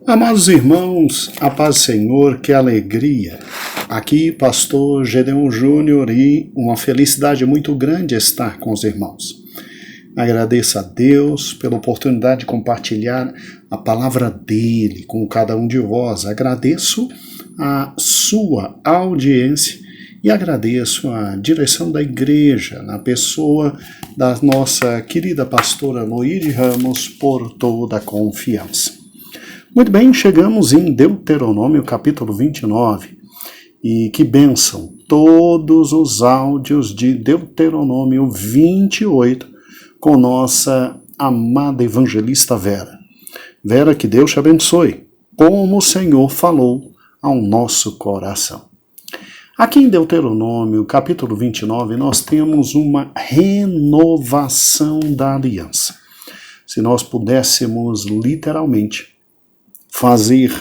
Amados irmãos, a paz do Senhor, que alegria! Aqui, pastor Gedeon Júnior, e uma felicidade muito grande estar com os irmãos. Agradeço a Deus pela oportunidade de compartilhar a palavra dele com cada um de vós. Agradeço a sua audiência e agradeço a direção da igreja, na pessoa da nossa querida pastora Loide Ramos, por toda a confiança. Muito bem, chegamos em Deuteronômio capítulo 29, e que bênção, todos os áudios de Deuteronômio 28 com nossa amada evangelista Vera. Vera, que Deus te abençoe, como o Senhor falou ao nosso coração. Aqui em Deuteronômio capítulo 29 nós temos uma renovação da aliança. Se nós pudéssemos literalmente fazer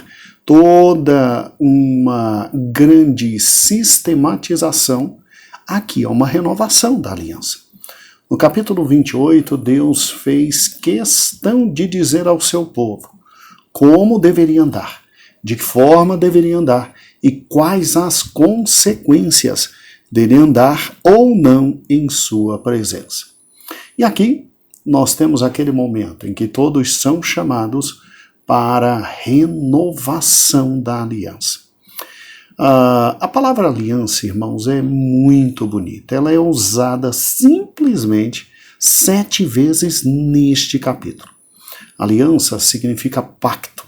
toda uma grande sistematização, aqui é uma renovação da aliança. No capítulo 28, Deus fez questão de dizer ao seu povo como deveria andar, de que forma deveria andar e quais as consequências dele andar ou não em sua presença. E aqui nós temos aquele momento em que todos são chamados para a renovação da aliança. A palavra aliança, irmãos, é muito bonita. Ela é usada simplesmente 7 vezes neste capítulo. Aliança significa pacto.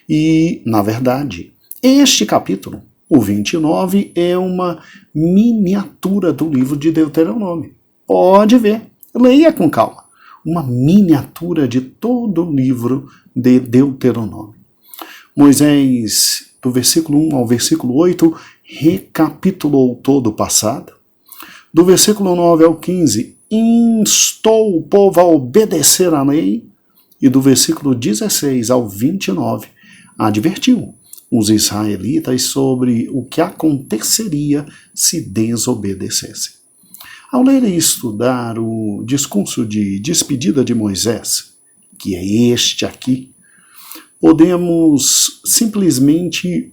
E, na verdade, este capítulo, o 29, é uma miniatura do livro de Deuteronômio. Pode ver, leia com calma. Uma miniatura de todo o livro de Deuteronômio. Moisés, do versículo 1 ao versículo 8, recapitulou todo o passado. Do versículo 9 ao 15, instou o povo a obedecer à lei. E do versículo 16 ao 29, advertiu os israelitas sobre o que aconteceria se desobedecessem. Ao ler e estudar o discurso de despedida de Moisés, que é este aqui, podemos simplesmente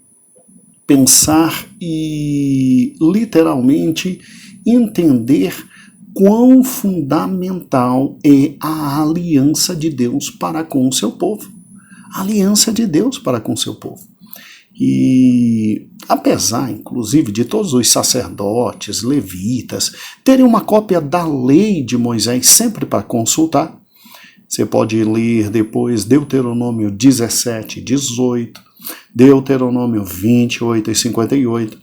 pensar e literalmente entender quão fundamental é a aliança de Deus para com o seu povo. A aliança de Deus para com o seu povo. E apesar, inclusive, de todos os sacerdotes, levitas, terem uma cópia da lei de Moisés sempre para consultar, você pode ler depois Deuteronômio 17, 18, Deuteronômio 28 e 58,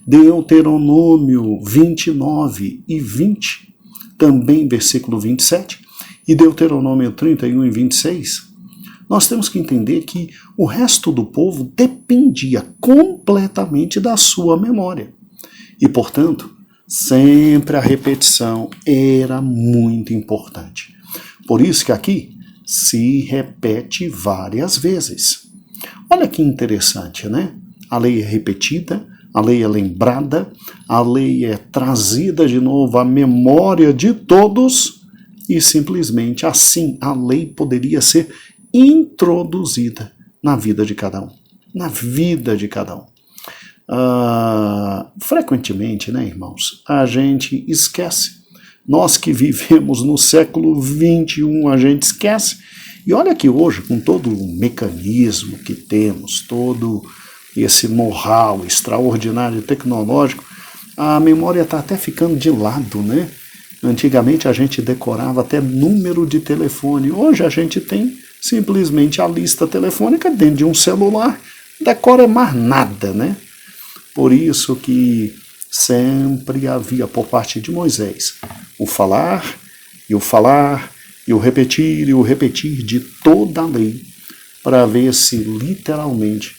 Deuteronômio 29 e 20, também versículo 27, e Deuteronômio 31 e 26, nós temos que entender que o resto do povo dependia completamente da sua memória. E, portanto, sempre a repetição era muito importante. Por isso que aqui se repete várias vezes. Olha que interessante, né? A lei é repetida, a lei é lembrada, a lei é trazida de novo à memória de todos e simplesmente assim a lei poderia ser introduzida na vida de cada um. Na vida de cada um. Frequentemente, né, irmãos, a gente esquece. Nós que vivemos no século XXI, a gente esquece. E olha que hoje, com todo o mecanismo que temos, todo esse know-how extraordinário tecnológico, a memória está até ficando de lado, né? Antigamente a gente decorava até número de telefone. Hoje a gente tem simplesmente a lista telefônica dentro de um celular. Decora mais nada, né? Por isso que sempre havia por parte de Moisés o falar e o falar e o repetir de toda a lei para ver se literalmente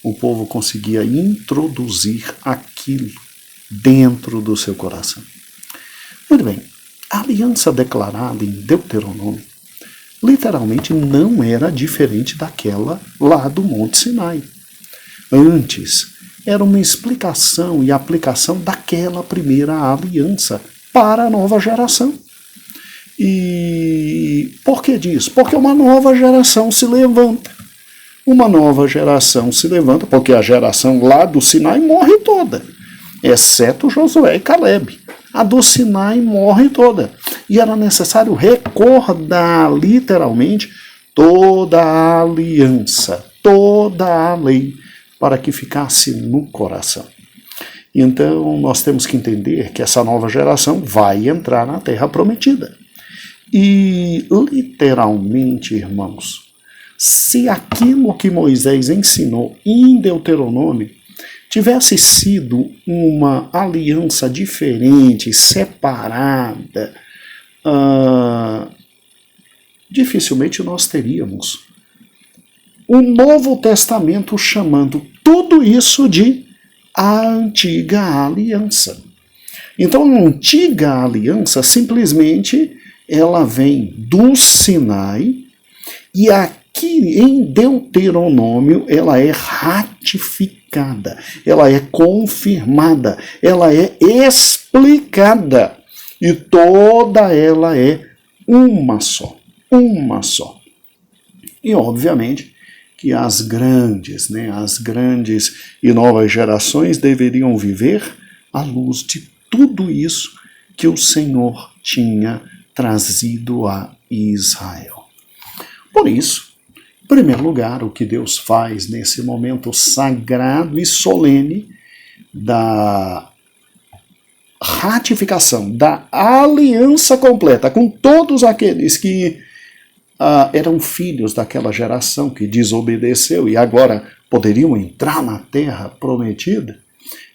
o povo conseguia introduzir aquilo dentro do seu coração. Muito bem, a aliança declarada em Deuteronômio literalmente não era diferente daquela lá do Monte Sinai. Antes, era uma explicação e aplicação daquela primeira aliança para a nova geração. E por que disso? Porque uma nova geração se levanta. uma nova geração se levanta, porque a geração lá do Sinai morre toda, exceto Josué e Calebe. A do Sinai morre toda. E era necessário recordar, literalmente, toda a aliança, toda a lei, para que ficasse no coração. Então, nós temos que entender que essa nova geração vai entrar na Terra Prometida. E, literalmente, irmãos, se aquilo que Moisés ensinou em Deuteronômio tivesse sido uma aliança diferente, separada, dificilmente nós teríamos o Novo Testamento chamando tudo isso de a Antiga Aliança. Então, a Antiga Aliança, simplesmente, ela vem do Sinai e aqui em Deuteronômio ela é ratificada, ela é confirmada, ela é explicada e toda ela é uma só, uma só. E, obviamente, que as grandes e novas gerações deveriam viver à luz de tudo isso que o Senhor tinha trazido a Israel. Por isso, em primeiro lugar, o que Deus faz nesse momento sagrado e solene da ratificação, da aliança completa com todos aqueles que eram filhos daquela geração que desobedeceu e agora poderiam entrar na terra prometida,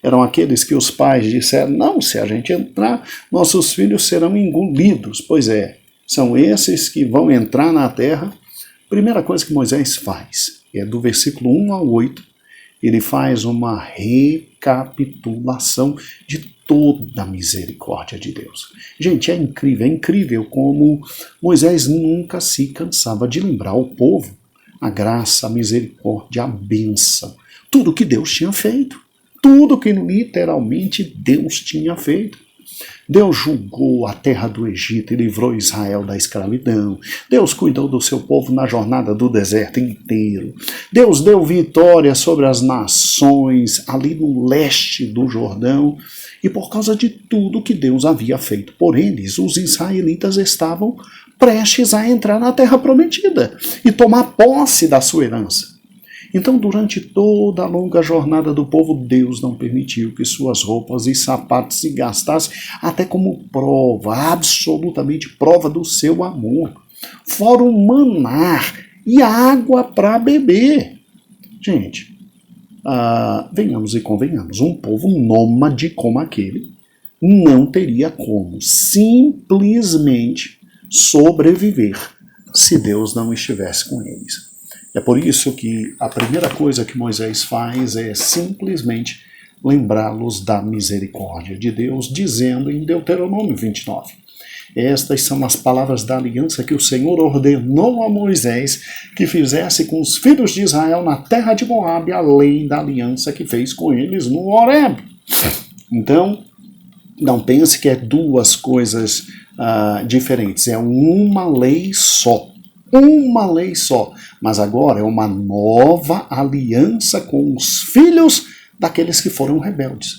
eram aqueles que os pais disseram, não, se a gente entrar, nossos filhos serão engolidos. Pois é, são esses que vão entrar na terra. Primeira coisa que Moisés faz, é do versículo 1 ao 8, ele faz uma recapitulação de toda a misericórdia de Deus. Gente, é incrível como Moisés nunca se cansava de lembrar ao povo a graça, a misericórdia, a bênção, tudo que Deus tinha feito, tudo que literalmente Deus tinha feito. Deus julgou a terra do Egito e livrou Israel da escravidão. Deus cuidou do seu povo na jornada do deserto inteiro. Deus deu vitória sobre as nações ali no leste do Jordão. E por causa de tudo que Deus havia feito por eles, os israelitas estavam prestes a entrar na terra prometida e tomar posse da sua herança. Então, durante toda a longa jornada do povo, Deus não permitiu que suas roupas e sapatos se gastassem até como prova, absolutamente prova do seu amor. Fora o maná e água para beber. Gente, venhamos e convenhamos, um povo nômade como aquele não teria como simplesmente sobreviver se Deus não estivesse com eles. É por isso que a primeira coisa que Moisés faz é simplesmente lembrá-los da misericórdia de Deus, dizendo em Deuteronômio 29, estas são as palavras da aliança que o Senhor ordenou a Moisés que fizesse com os filhos de Israel na terra de Moabe, além da aliança que fez com eles no Horeb. Então, não pense que é duas coisas diferentes, é uma lei só. Uma lei só, mas agora é uma nova aliança com os filhos daqueles que foram rebeldes.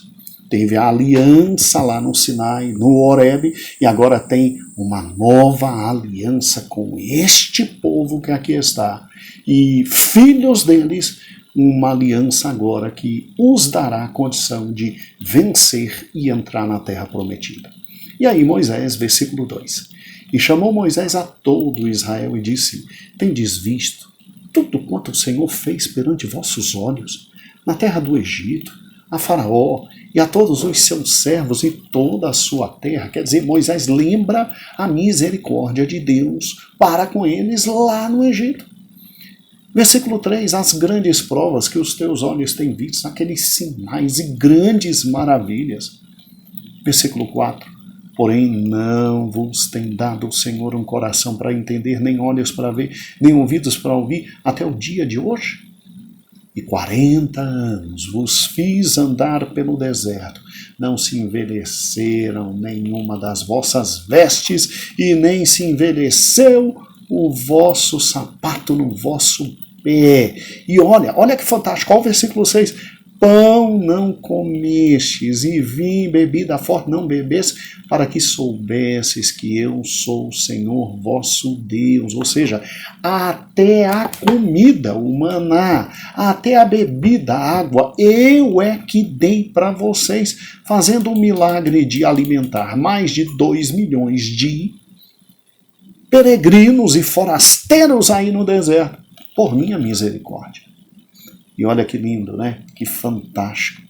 Teve a aliança lá no Sinai, no Horeb, e agora tem uma nova aliança com este povo que aqui está. E filhos deles, uma aliança agora que os dará a condição de vencer e entrar na terra prometida. E aí Moisés, versículo 2. E chamou Moisés a todo Israel e disse, tendes visto tudo quanto o Senhor fez perante vossos olhos, na terra do Egito, a Faraó e a todos os seus servos e toda a sua terra. Quer dizer, Moisés lembra a misericórdia de Deus para com eles lá no Egito. Versículo 3, as grandes provas que os teus olhos têm visto, aqueles sinais e grandes maravilhas. Versículo 4, porém não vos tem dado o Senhor um coração para entender, nem olhos para ver, nem ouvidos para ouvir, até o dia de hoje. E 40 anos vos fiz andar pelo deserto, não se envelheceram nenhuma das vossas vestes, e nem se envelheceu o vosso sapato no vosso E olha que fantástico, olha o versículo 6. Pão não comestes e vinho e bebida forte não bebestes, para que soubesses que eu sou o Senhor vosso Deus. Ou seja, até a comida, o maná, até a bebida, a água, eu é que dei para vocês, fazendo o milagre de alimentar mais de 2 milhões de peregrinos e forasteiros aí no deserto, por minha misericórdia. E olha que lindo, né? Que fantástico.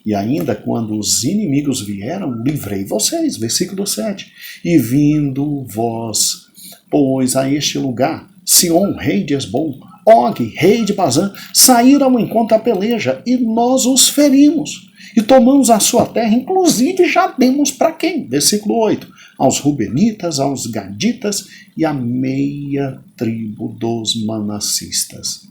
E ainda quando os inimigos vieram, livrei vocês, versículo 7. E vindo vós, pois, a este lugar, Sion, rei de Esbom, Og, rei de Bazã, saíram ao encontro da peleja, e nós os ferimos. E tomamos a sua terra, inclusive já demos para quem? Versículo 8. Aos Rubenitas, aos Gaditas e a meia tribo dos Manassistas.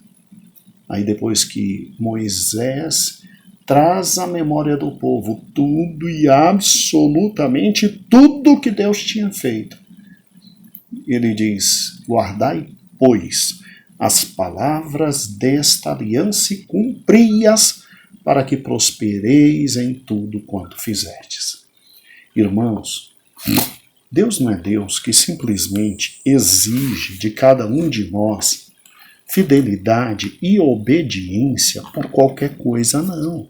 Aí depois que Moisés traz à memória do povo tudo e absolutamente tudo que Deus tinha feito, ele diz, guardai, pois, as palavras desta aliança e cumpri-as, para que prospereis em tudo quanto fizerdes. Irmãos, Deus não é Deus que simplesmente exige de cada um de nós fidelidade e obediência por qualquer coisa, não.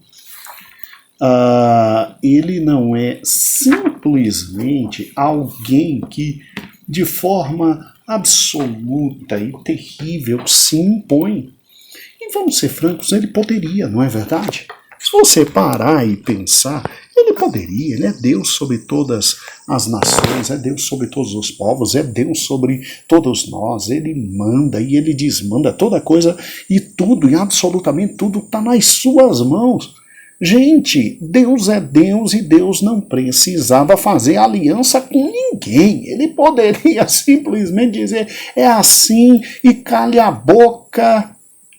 Ele não é simplesmente alguém que, de forma absoluta e terrível, se impõe. E vamos ser francos, ele poderia, não é verdade? Se você parar e pensar, ele poderia, ele é Deus sobre todas as nações, é Deus sobre todos os povos, é Deus sobre todos nós, ele manda e ele desmanda toda coisa e tudo, e absolutamente tudo está nas suas mãos. Gente, Deus é Deus e Deus não precisava fazer aliança com ninguém. Ele poderia simplesmente dizer, é assim e calha a boca,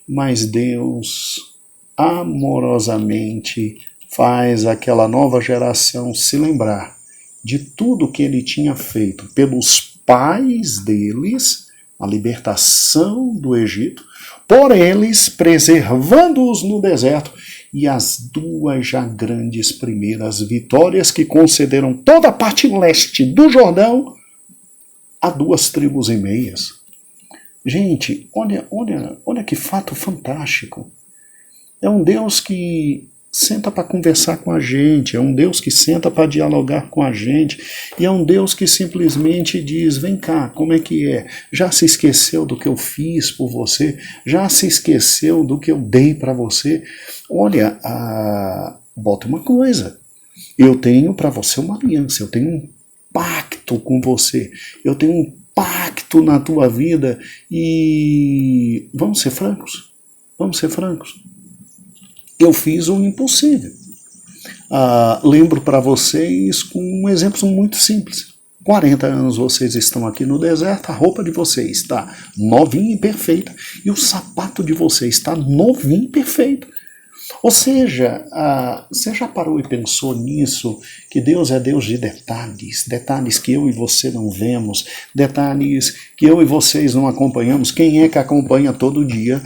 mas Deus amorosamente faz aquela nova geração se lembrar de tudo que ele tinha feito pelos pais deles, a libertação do Egito, por eles, preservando-os no deserto, e as duas já grandes primeiras vitórias que concederam toda a parte leste do Jordão a 2 tribos e meias. Gente, olha que fato fantástico. É um Deus que senta para conversar com a gente, é um Deus que senta para dialogar com a gente, e é um Deus que simplesmente diz, vem cá, como é que é? Já se esqueceu do que eu fiz por você? Já se esqueceu do que eu dei para você? Olha, bota uma coisa, eu tenho para você uma aliança, eu tenho um pacto com você, eu tenho um pacto na tua vida, e vamos ser francos, eu fiz o impossível. Lembro para vocês com um exemplo muito simples. 40 anos vocês estão aqui no deserto, a roupa de vocês está novinha e perfeita, e o sapato de vocês está novinho e perfeito. Ou seja, você já parou e pensou nisso, que Deus é Deus de detalhes, detalhes que eu e você não vemos, detalhes que eu e vocês não acompanhamos. Quem é que acompanha todo dia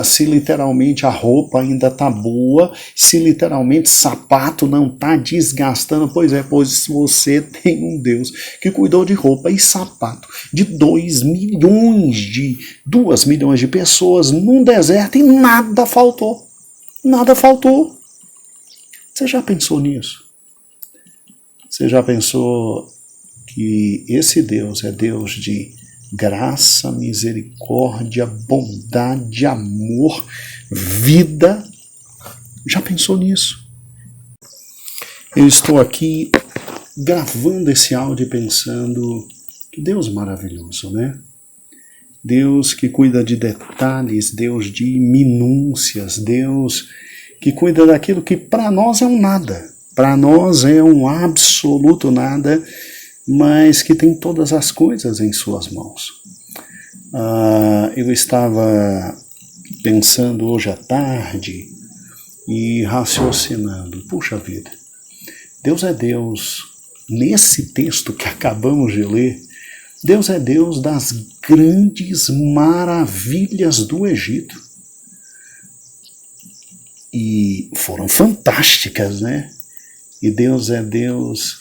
se literalmente a roupa ainda está boa, se literalmente sapato não está desgastando? Pois você tem um Deus que cuidou de roupa e sapato de 2 milhões de pessoas num deserto e nada faltou. Nada faltou. Você já pensou nisso? Você já pensou que esse Deus é Deus de graça, misericórdia, bondade, amor, vida? Já pensou nisso? Eu estou aqui gravando esse áudio pensando que Deus maravilhoso, né? Deus que cuida de detalhes, Deus de minúcias, Deus que cuida daquilo que para nós é um nada, para nós é um absoluto nada, mas que tem todas as coisas em suas mãos. Eu estava pensando hoje à tarde e raciocinando, puxa vida, Deus é Deus, nesse texto que acabamos de ler, Deus é Deus das grandes maravilhas do Egito. E foram fantásticas, né? E Deus é Deus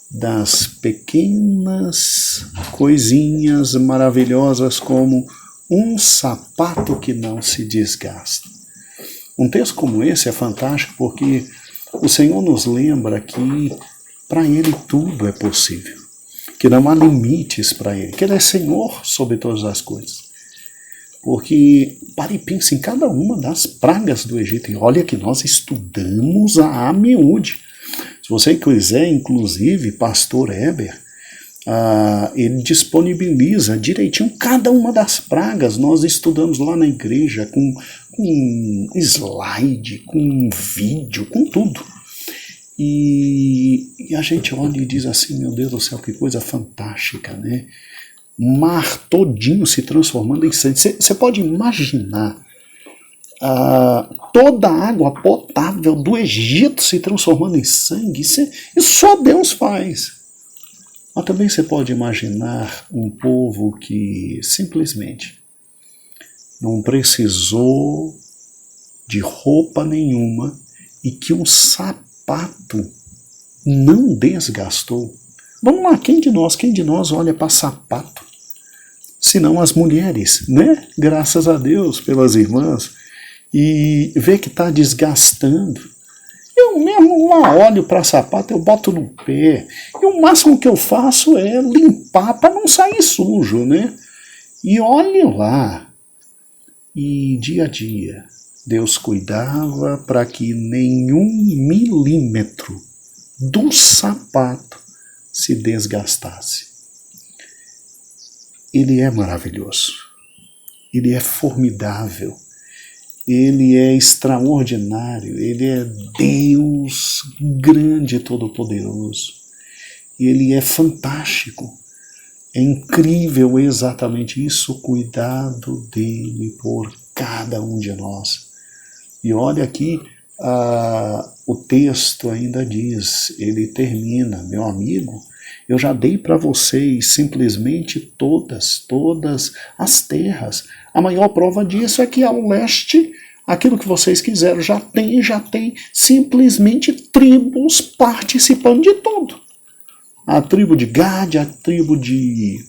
das pequenas coisinhas maravilhosas como um sapato que não se desgasta. Um texto como esse é fantástico porque o Senhor nos lembra que para Ele tudo é possível, que não há limites para Ele, que Ele é Senhor sobre todas as coisas. Porque pare e pense em cada uma das pragas do Egito. E olha que nós estudamos a miúde. Se você quiser, inclusive, Pastor Heber, ele disponibiliza direitinho cada uma das pragas. Nós estudamos lá na igreja com slide, com vídeo, com tudo. E a gente olha e diz assim, meu Deus do céu, que coisa fantástica, né? Mar todinho se transformando em sangue. Você pode imaginar toda a água potável do Egito se transformando em sangue? Isso só Deus faz. Mas também você pode imaginar um povo que simplesmente não precisou de roupa nenhuma e que um sapato não desgastou. Vamos lá, quem de nós olha para sapato? Senão as mulheres, né? Graças a Deus pelas irmãs. E vê que está desgastando. Eu mesmo lá olho para sapato, eu boto no pé. E o máximo que eu faço é limpar para não sair sujo, né? E olho lá. E dia a dia, Deus cuidava para que nenhum milímetro do sapato se desgastasse. Ele é maravilhoso. Ele é formidável. Ele é extraordinário. Ele é Deus grande e todo-poderoso. Ele é fantástico. É incrível exatamente isso, o cuidado dele por cada um de nós. E olha aqui, o texto ainda diz, ele termina, meu amigo, eu já dei para vocês simplesmente todas as terras. A maior prova disso é que ao leste, aquilo que vocês quiseram, já tem simplesmente tribos participando de tudo. A tribo de Gade, a tribo de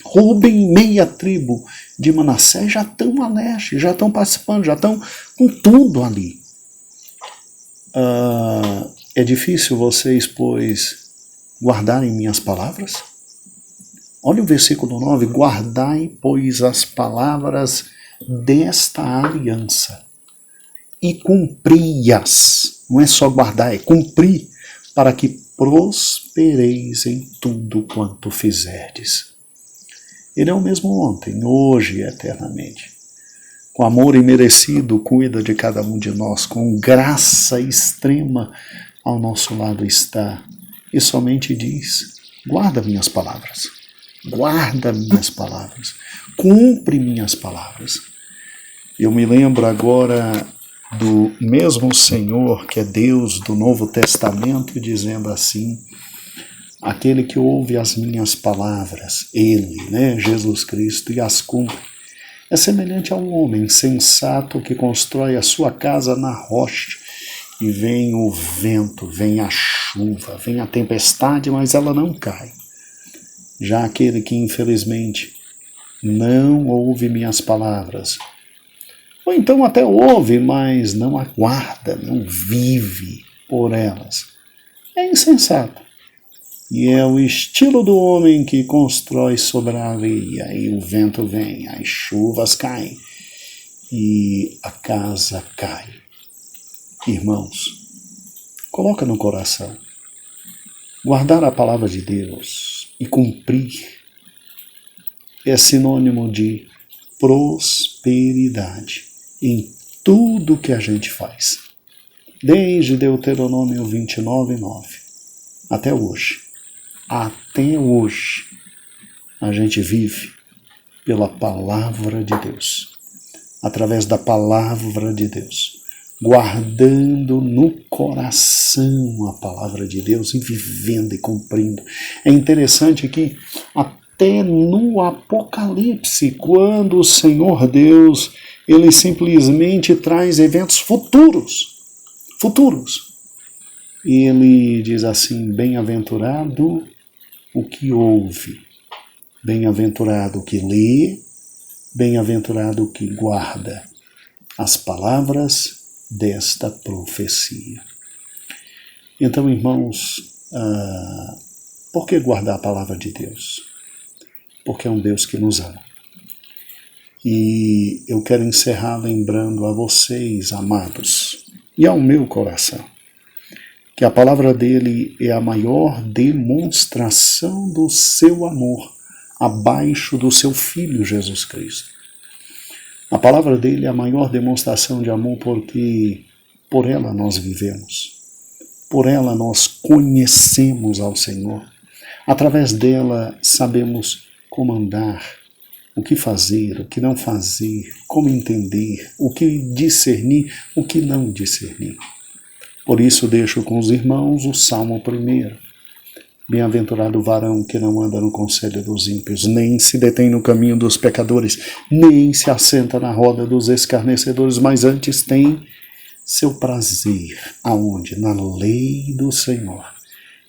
Ruben, meia tribo de Manassés já estão a leste, já estão participando, já estão com tudo ali. É difícil vocês, pois, guardarem minhas palavras? Olha o versículo 9, guardai, pois, as palavras desta aliança e cumpri-as. Não é só guardar, é cumprir, para que prospereis em tudo quanto fizerdes. Ele é o mesmo ontem, hoje e eternamente. Com amor imerecido, cuida de cada um de nós, com graça extrema ao nosso lado está. E somente diz, guarda minhas palavras, cumpre minhas palavras. Eu me lembro agora do mesmo Senhor, que é Deus do Novo Testamento, dizendo assim, aquele que ouve as minhas palavras, ele, né, Jesus Cristo, e as cumpre, é semelhante a um homem sensato que constrói a sua casa na rocha, e vem o vento, vem a chuva, vem a tempestade, mas ela não cai. Já aquele que infelizmente não ouve minhas palavras, ou então até ouve, mas não aguarda, não vive por elas, é insensato. E é o estilo do homem que constrói sobre a areia, e o vento vem, as chuvas caem, e a casa cai. Irmãos, coloca no coração, guardar a palavra de Deus e cumprir é sinônimo de prosperidade em tudo que a gente faz. Desde Deuteronômio 29:9 até hoje. Até hoje, a gente vive pela palavra de Deus, através da palavra de Deus, guardando no coração a palavra de Deus e vivendo e cumprindo. É interessante que a até no Apocalipse, quando o Senhor Deus, ele simplesmente traz eventos futuros. Ele diz assim: bem-aventurado o que ouve, bem-aventurado o que lê, bem-aventurado o que guarda as palavras desta profecia. Então, irmãos, por que guardar a palavra de Deus? Porque é um Deus que nos ama. E eu quero encerrar lembrando a vocês, amados, e ao meu coração, que a palavra dele é a maior demonstração do seu amor abaixo do seu Filho Jesus Cristo. A palavra dele é a maior demonstração de amor porque por ela nós vivemos. Por ela nós conhecemos ao Senhor. Através dela sabemos como andar, o que fazer, o que não fazer, como entender, o que discernir, o que não discernir. Por isso deixo com os irmãos o Salmo 1. Bem-aventurado o varão que não anda no conselho dos ímpios, nem se detém no caminho dos pecadores, nem se assenta na roda dos escarnecedores, mas antes tem seu prazer, aonde? Na lei do Senhor.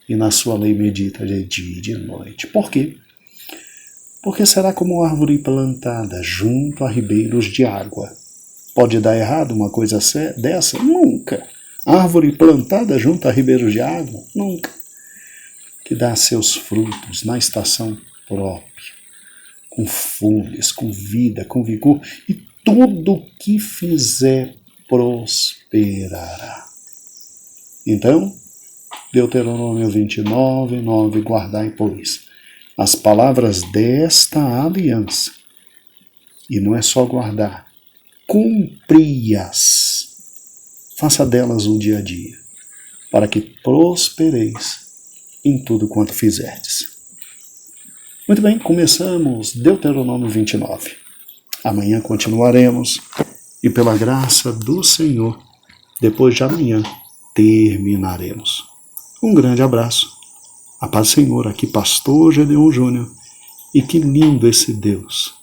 E na sua lei medita de dia e de noite. Por quê? Porque será como árvore plantada junto a ribeiros de água. Pode dar errado uma coisa dessa? Nunca. Árvore plantada junto a ribeiros de água? Nunca. Que dá seus frutos na estação própria, com folhas, com vida, com vigor, e tudo o que fizer prosperará. Então, Deuteronômio 29:9, guardai, pois, as palavras desta aliança, e não é só guardar, cumpri-as, faça delas o dia a dia, para que prospereis em tudo quanto fizerdes. Muito bem, começamos Deuteronômio 29. Amanhã continuaremos, e pela graça do Senhor, depois de amanhã, terminaremos. Um grande abraço. A paz do Senhor, aqui Pastor Gedeon Júnior. E que lindo esse Deus.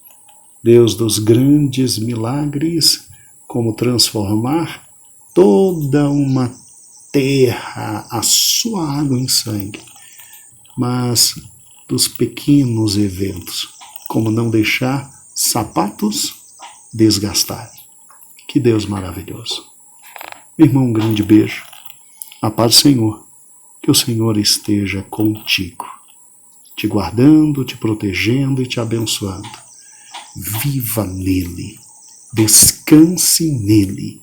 Deus dos grandes milagres, como transformar toda uma terra, a sua água em sangue. Mas dos pequenos eventos, como não deixar sapatos desgastarem. Que Deus maravilhoso. Irmão, um grande beijo. A paz do Senhor. Que o Senhor esteja contigo, te guardando, te protegendo e te abençoando. Viva nele, descanse nele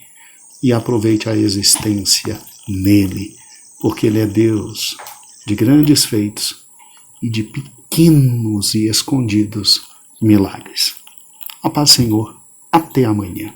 e aproveite a existência nele, porque ele é Deus de grandes feitos e de pequenos e escondidos milagres. A paz do Senhor, até amanhã.